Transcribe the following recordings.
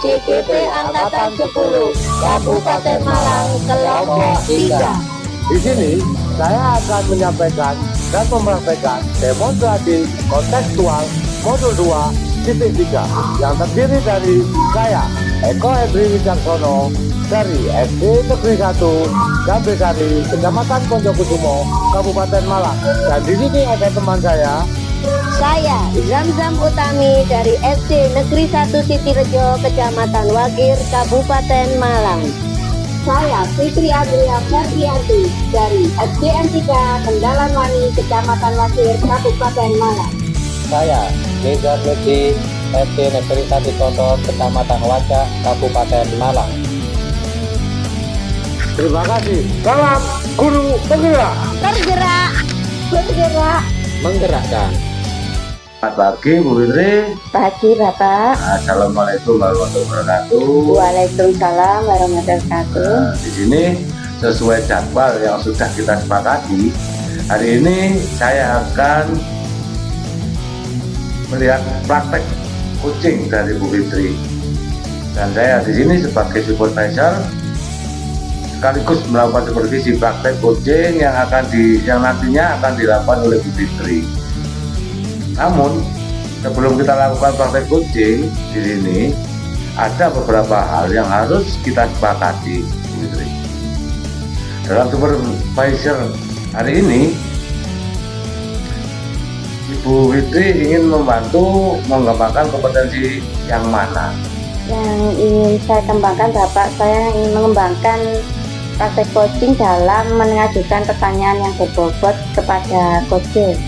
DPP Angkatan 10 Kabupaten Malang kelompok 3. Di sini saya akan menyampaikan dan mempraktekkan demonstrasi kontekstual modul 2.3 yang terdiri dari saya, Eko Hendri Wicaksono, dari SD Negeri 1 Gambesari, Kecamatan Ponjokusumo, Kabupaten Malang. Dan di sini ada teman saya Zamzam Utami dari SD Negeri 1 Sitirejo, Kecamatan Wagir, Kabupaten Malang. Saya Fitri Adria Ferdianti dari SDN 3 Kendalan Wani, Kecamatan Wagir, Kabupaten Malang. Saya Reza Lutfi, SD Negeri 1 Contoh, Kecamatan Wajah, Kabupaten Malang. Terima kasih. Salam guru penggerak. Tergerak, bergerak. Menggerakkan. Selamat pagi Bu Fitri. Pagi Bapak. Assalamualaikum warahmatullahi wabarakatuh. Waalaikumsalam warahmatullahi wabarakatuh. Di sini sesuai jadwal yang sudah kita sepakati, hari ini saya akan melihat praktek coaching dari Bu Fitri, dan saya di sini sebagai supervisor sekaligus melakukan supervisi praktek coaching yang nantinya akan dilakukan oleh Bu Fitri. Namun sebelum kita lakukan praktek coaching di sini, ada beberapa hal yang harus kita sepakati, Bu Fitri. Dalam supervisor hari ini, Ibu Fitri ingin membantu mengembangkan kompetensi yang mana? Yang ingin saya kembangkan Bapak, saya ingin mengembangkan praktek coaching dalam mengajukan pertanyaan yang berbobot kepada coach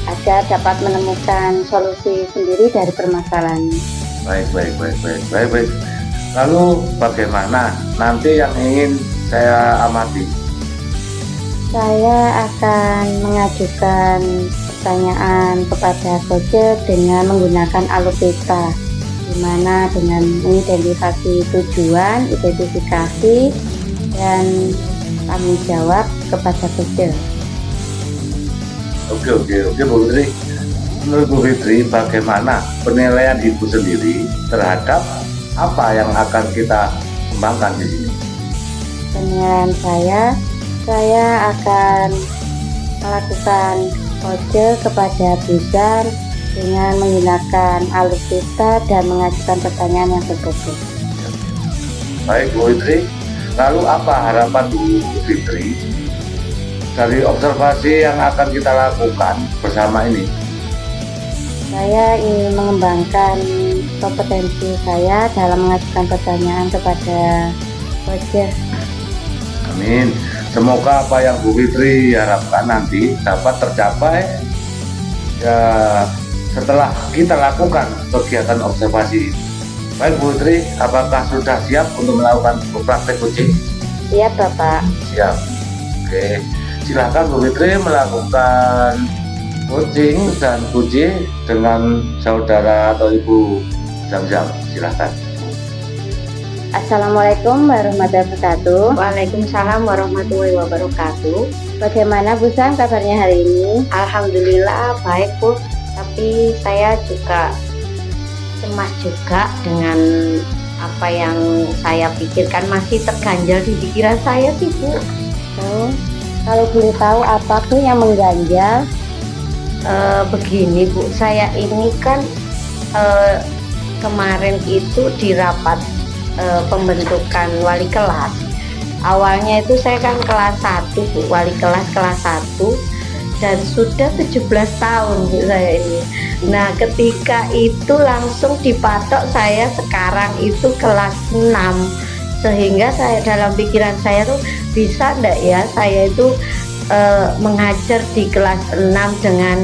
agar dapat menemukan solusi sendiri dari permasalahan. Baik. Lalu bagaimana nanti yang ingin saya amati? Saya akan mengajukan pertanyaan kepada coach dengan menggunakan alupita, di mana dengan mengidentifikasi tujuan, identifikasi, dan tanggung jawab kepada coach. Oke Bu Fitri. Menurut Bu Fitri, bagaimana penilaian Ibu sendiri terhadap apa yang akan kita kembangkan di sini? Penilaian saya akan melakukan coach kepada Busan dengan menggunakan alupita dan mengajukan pertanyaan yang berbobot. Baik Bu Fitri, lalu apa harapan Bu Fitri dari observasi yang akan kita lakukan bersama ini? Saya ingin mengembangkan kompetensi saya dalam mengajukan pertanyaan kepada coach. Amin. Semoga apa yang Bu Fitri harapkan nanti dapat tercapai ya setelah kita lakukan kegiatan observasi. Baik Bu Fitri, apakah sudah siap untuk melakukan praktek coaching? Siap Bapak. Siap. Oke, silahkan Bu Fitri melakukan coaching dan puji dengan saudara atau Ibu Zamzam. Silahkan. Assalamualaikum warahmatullahi wabarakatuh. Waalaikumsalam warahmatullahi wabarakatuh. Bagaimana Bu Sam kabarnya hari ini? Alhamdulillah baik Bu, tapi saya juga cemas juga dengan apa yang saya pikirkan, masih terganjal di pikiran saya sih Bu. Kalau boleh tahu apa Bu yang mengganjal? Begini Bu, saya ini kan kemarin itu di rapat pembentukan wali kelas. Awalnya itu saya kan kelas 1 Bu, wali kelas 1, dan sudah 17 tahun Bu saya ini. Nah ketika itu langsung dipatok saya sekarang itu kelas 6, sehingga saya dalam pikiran saya tuh bisa enggak ya saya itu mengajar di kelas 6 dengan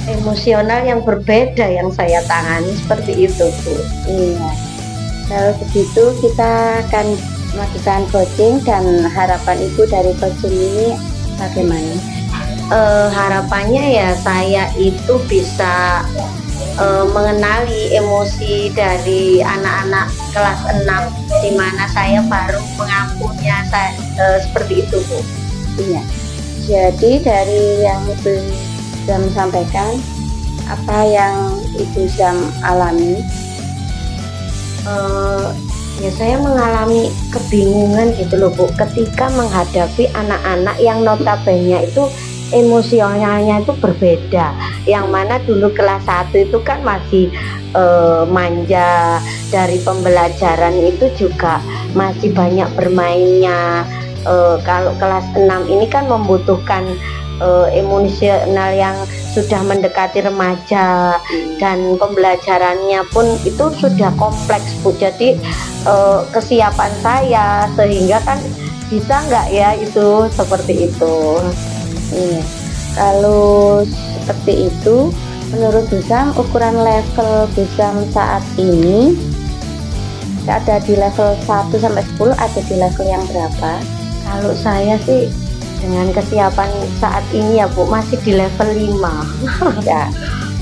emosional yang berbeda yang saya tangani, seperti itu Bu. Iya. Kalau begitu kita akan melakukan coaching, dan harapan Ibu dari coaching ini bagaimana? Harapannya ya saya itu bisa mengenali emosi dari anak-anak kelas 6, di mana saya baru mengampunya, seperti itu Bu. Iya. Jadi dari yang Ibu Zam sampaikan, apa yang Ibu Zam alami eh, ya saya mengalami kebingungan gitu loh Bu, ketika menghadapi anak-anak yang notabene itu emosionalnya itu berbeda. Yang mana dulu kelas 1 itu kan masih manja, dari pembelajaran itu juga masih banyak bermainnya. Kalau kelas 6 ini kan membutuhkan emosional yang sudah mendekati remaja, dan pembelajarannya pun itu sudah kompleks Bu. Jadi kesiapan saya sehingga kan bisa nggak ya itu seperti itu. Iya, kalau seperti itu, menurut Busam, ukuran level Busam saat ini ada di level 1 sampai 10, ada di level yang berapa? Kalau saya sih dengan kesiapan saat ini ya Bu, masih di level 5. Ya,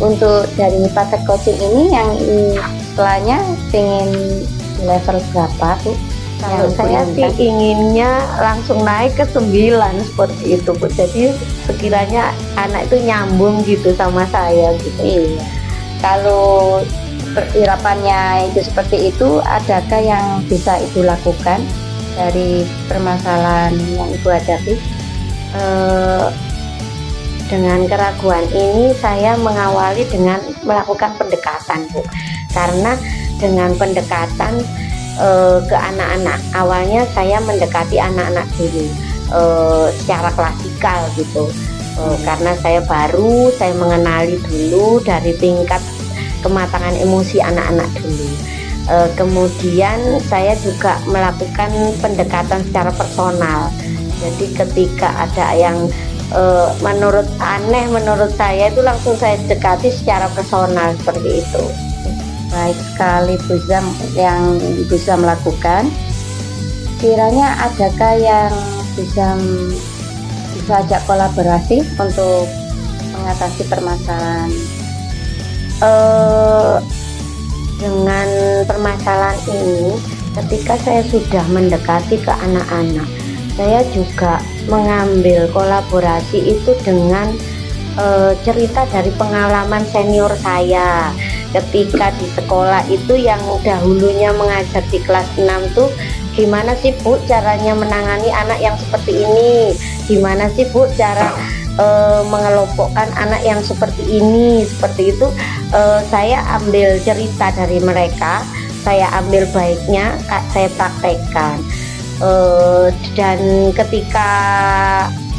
untuk dari praktek coaching ini yang istilahnya ingin di level berapa Bu? Kalau Yang saya sih diinginkan? inginnya langsung naik ke 9 seperti itu Bu. Jadi sekiranya anak itu nyambung gitu sama saya gitu. Iya. Kalau perkirapannya itu seperti itu, adakah yang bisa Ibu lakukan dari permasalahan yang Ibu hadapi? Dengan keraguan ini saya mengawali dengan melakukan pendekatan Bu. Karena dengan pendekatan ke anak-anak, awalnya saya mendekati anak-anak dulu secara klasikal gitu. Karena saya mengenali dulu dari tingkat kematangan emosi anak-anak dulu. Kemudian saya juga melakukan pendekatan secara personal. Jadi ketika ada yang menurut saya itu langsung saya dekati secara personal seperti itu. Baik sekali Bu Zam yang bisa melakukan. Kiranya adakah yang bisa ajak kolaborasi untuk mengatasi permasalahan? Dengan permasalahan ini, ketika saya sudah mendekati ke anak-anak, saya juga mengambil kolaborasi itu dengan cerita dari pengalaman senior saya. Ketika di sekolah itu yang dahulunya mengajar di kelas 6 tuh gimana sih Bu caranya menangani anak yang seperti ini, gimana sih Bu cara mengelompokkan anak yang seperti ini, seperti itu. Saya ambil cerita dari mereka, saya ambil baiknya, saya praktekkan. Dan ketika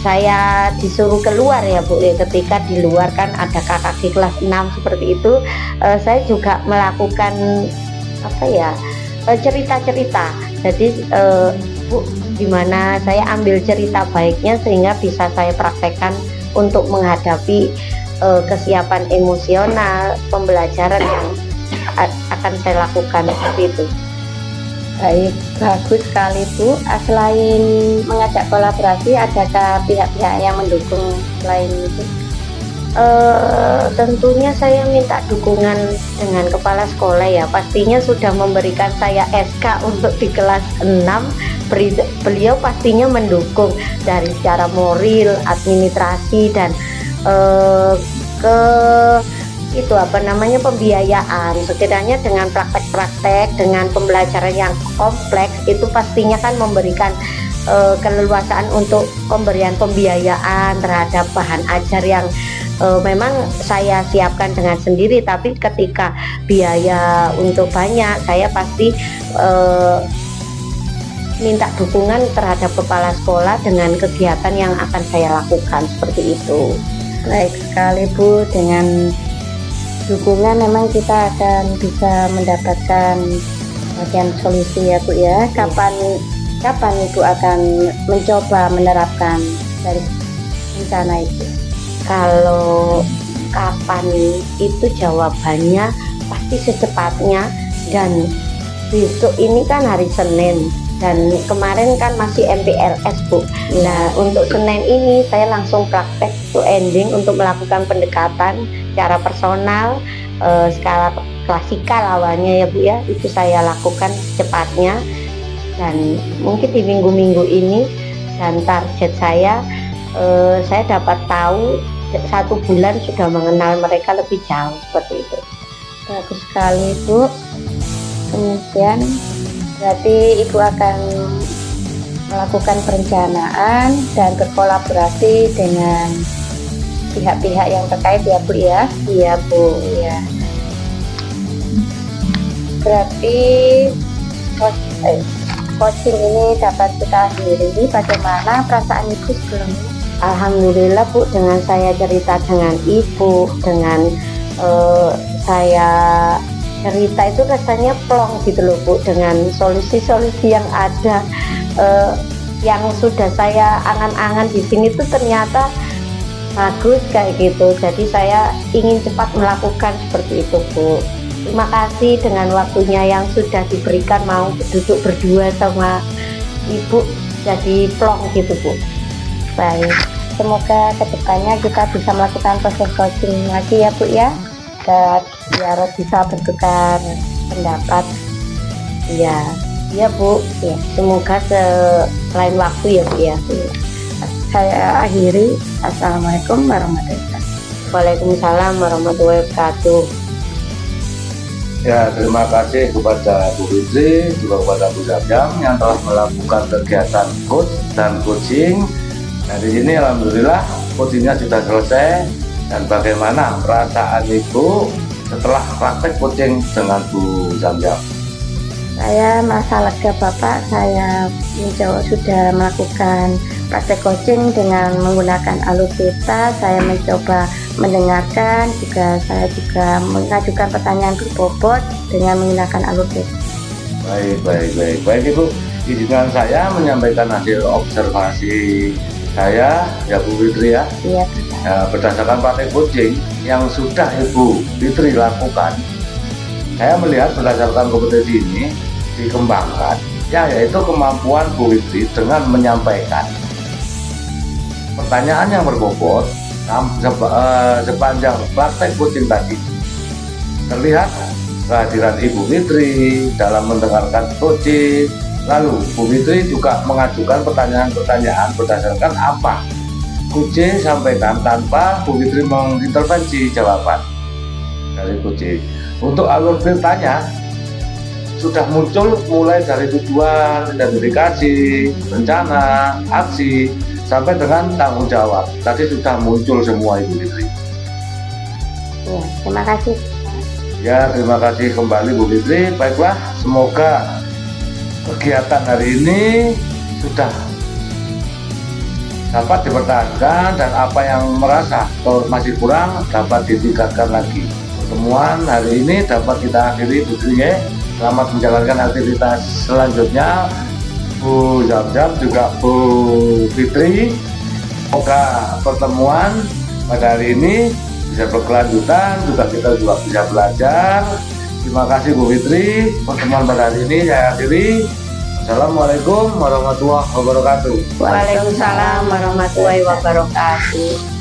saya disuruh keluar ya Bu, ketika di luar kan ada kakak di kelas 6 seperti itu, saya juga melakukan cerita-cerita. Jadi Bu, gimana saya ambil cerita baiknya sehingga bisa saya praktekkan untuk menghadapi kesiapan emosional pembelajaran yang akan saya lakukan seperti itu. Baik, bagus sekali Bu. Selain mengajak kolaborasi, adakah pihak-pihak yang mendukung selain itu? Tentunya saya minta dukungan dengan kepala sekolah ya. Pastinya sudah memberikan saya SK untuk di kelas 6. Beliau pastinya mendukung dari secara moral, administrasi, dan pembiayaan. Sekiranya dengan praktek-praktek, dengan pembelajaran yang kompleks itu pastinya kan memberikan keleluasaan untuk pemberian pembiayaan terhadap bahan ajar yang memang saya siapkan dengan sendiri. Tapi ketika biaya untuk banyak, saya pasti minta dukungan terhadap kepala sekolah dengan kegiatan yang akan saya lakukan seperti itu. Baik sekali Bu, dengan dukungan memang kita akan bisa mendapatkan bagian solusi ya Bu ya. Kapan Ibu akan mencoba menerapkan dari rencana itu? Kalau kapan itu jawabannya pasti secepatnya, dan besok ini kan hari Senin dan kemarin kan masih MPLS Bu. Nah untuk Senin ini saya langsung praktek to ending untuk melakukan pendekatan secara personal, skala klasikal awalnya ya Bu ya, itu saya lakukan secepatnya. Dan mungkin di minggu-minggu ini, dan target saya dapat tahu 1 bulan sudah mengenal mereka lebih jauh seperti itu. Bagus sekali Bu. Kemudian berarti Ibu akan melakukan perencanaan dan berkolaborasi dengan pihak-pihak yang terkait ya Bu ya. Iya Bu. Ya. Berarti coaching ini dapat kita akhiri. Bagaimana perasaan Ibu sebelum ini? Alhamdulillah Bu, dengan saya cerita dengan Ibu, dengan saya cerita itu rasanya plong gitu loh Bu, dengan solusi-solusi yang ada, yang sudah saya angan-angan di sini tuh ternyata bagus kayak gitu. Jadi saya ingin cepat melakukan seperti itu Bu. Terima kasih dengan waktunya yang sudah diberikan, mau duduk berdua sama Ibu jadi plong gitu Bu. Baik, semoga kedepannya kita bisa melakukan proses coaching lagi ya Bu ya, dan biar bisa bertukar pendapat. Iya, iya Bu. Ya, Semoga selain waktu ya Bu ya. saya akhiri. Assalamualaikum warahmatullahi wabarakatuh. Waalaikumsalam warahmatullahi wabarakatuh. Ya, terima kasih kepada Bu Fitri, juga kepada Bu Zamzam yang telah melakukan kegiatan coach dan coaching. Nah, di sini alhamdulillah coachingnya sudah selesai. Dan bagaimana perasaan Ibu setelah praktek coaching dengan Bu Zamzam? Saya merasa lega Bapak, saya sudah melakukan praktek coaching dengan menggunakan alur pita. Saya mencoba mendengarkan, saya juga mengajukan pertanyaan berbobot dengan menggunakan alur pita. Baik Ibu, izinkan saya menyampaikan hasil observasi saya ya Bu Fitri ya. Iya, Ya, berdasarkan praktek coaching yang sudah Ibu Fitri lakukan, saya melihat berdasarkan kompetensi ini dikembangkan, yaitu kemampuan Bu Fitri dengan menyampaikan pertanyaan yang berbobot sepanjang praktek coaching tadi. Terlihat kehadiran Ibu Fitri dalam mendengarkan coaching. Lalu Bu Fitri juga mengajukan pertanyaan-pertanyaan berdasarkan apa coaching sampaikan tanpa Bu Fitri mengintervensi jawaban dari coaching. Untuk alur ceritanya sudah muncul mulai dari tujuan, identifikasi, rencana, aksi, sampai dengan tanggung jawab. Tadi sudah muncul semua Ibu Fitri. ya, terima kasih. Ya, terima kasih kembali Bu Fitri. Baiklah, semoga kegiatan hari ini sudah dapat dipertahankan dan apa yang merasa kalau masih kurang dapat ditingkatkan lagi. Pertemuan hari ini dapat kita akhiri Bu Fitri ya. Selamat menjalankan aktivitas selanjutnya Bu Zamzam juga Bu Fitri. Semoga pertemuan pada hari ini bisa berkelanjutan, juga kita juga bisa belajar. Terima kasih Bu Fitri. Pertemuan pada hari ini saya akhiri. Assalamualaikum warahmatullahi wabarakatuh. Waalaikumsalam warahmatullahi wabarakatuh.